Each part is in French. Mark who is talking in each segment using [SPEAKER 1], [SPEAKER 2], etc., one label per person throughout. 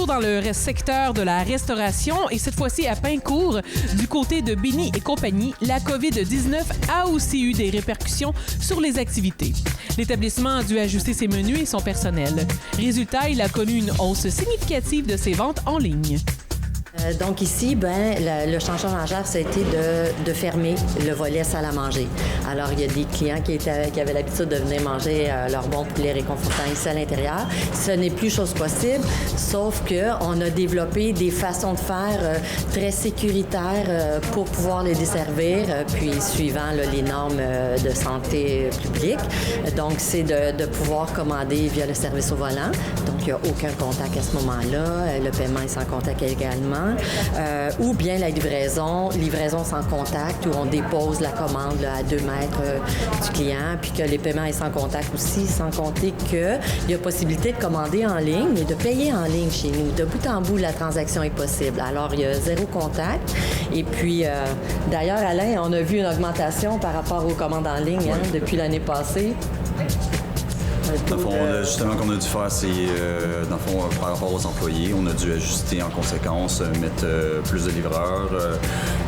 [SPEAKER 1] toujours dans le secteur de la restauration et cette fois-ci à Pincourt, du côté de Béni et compagnie, la COVID-19 a aussi eu des répercussions sur les activités. L'établissement a dû ajuster ses menus et son personnel. Résultat, il a connu une hausse significative de ses ventes en ligne.
[SPEAKER 2] Donc ici, le changement majeur, ça a été de fermer le volet salle à manger. Alors, il y a des clients qui avaient l'habitude de venir manger leur bon poulet réconfortant ici à l'intérieur. Ce n'est plus chose possible, sauf qu'on a développé des façons de faire très sécuritaires pour pouvoir les desservir, puis suivant les normes de santé publique. Donc, c'est de pouvoir commander via le service au volant. Donc, il n'y a aucun contact à ce moment-là. Le paiement est sans contact également. Ou bien la livraison sans contact, où on dépose la commande à 2 mètres du client, puis que les paiements est sans contact aussi, sans compter qu'il y a possibilité de commander en ligne et de payer en ligne chez nous. De bout en bout, la transaction est possible. Alors, il y a 0 contact. Et puis, d'ailleurs, Alain, on a vu une augmentation par rapport aux commandes en ligne depuis l'année passée.
[SPEAKER 3] Dans le fond, justement, qu'on a dû faire, c'est, dans le fond, par rapport aux employés, on a dû ajuster en conséquence, mettre plus de livreurs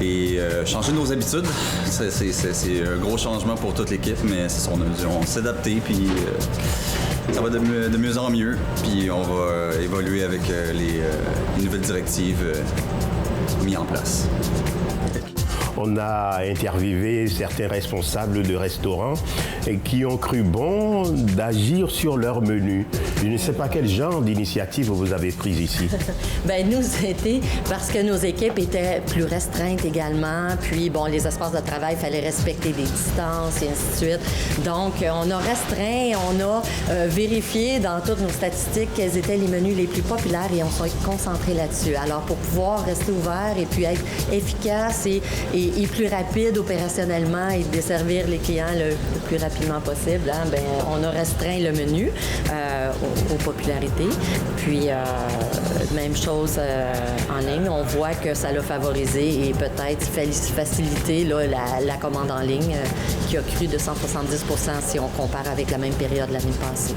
[SPEAKER 3] et changer nos habitudes. C'est un gros changement pour toute l'équipe, mais c'est ça, on s'est adapté, puis ça va de mieux en mieux, puis on va évoluer avec les nouvelles directives mises en place.
[SPEAKER 4] On a interviewé certains responsables de restaurants qui ont cru bon d'agir sur leur menu. Je ne sais pas quel genre d'initiative vous avez prise ici.
[SPEAKER 2] Nous, c'était parce que nos équipes étaient plus restreintes également. Puis, les espaces de travail, il fallait respecter des distances et ainsi de suite. Donc, on a restreint, on a vérifié dans toutes nos statistiques quels étaient les menus les plus populaires et on s'est concentré là-dessus. Alors, pour pouvoir rester ouvert et puis être efficace et plus rapide opérationnellement et desservir les clients le plus rapidement possible, on a restreint le menu aux popularités. Puis, même chose en ligne, on voit que ça l'a favorisé et peut-être facilité la commande en ligne qui a cru de 170% si on compare avec la même période l'année passée.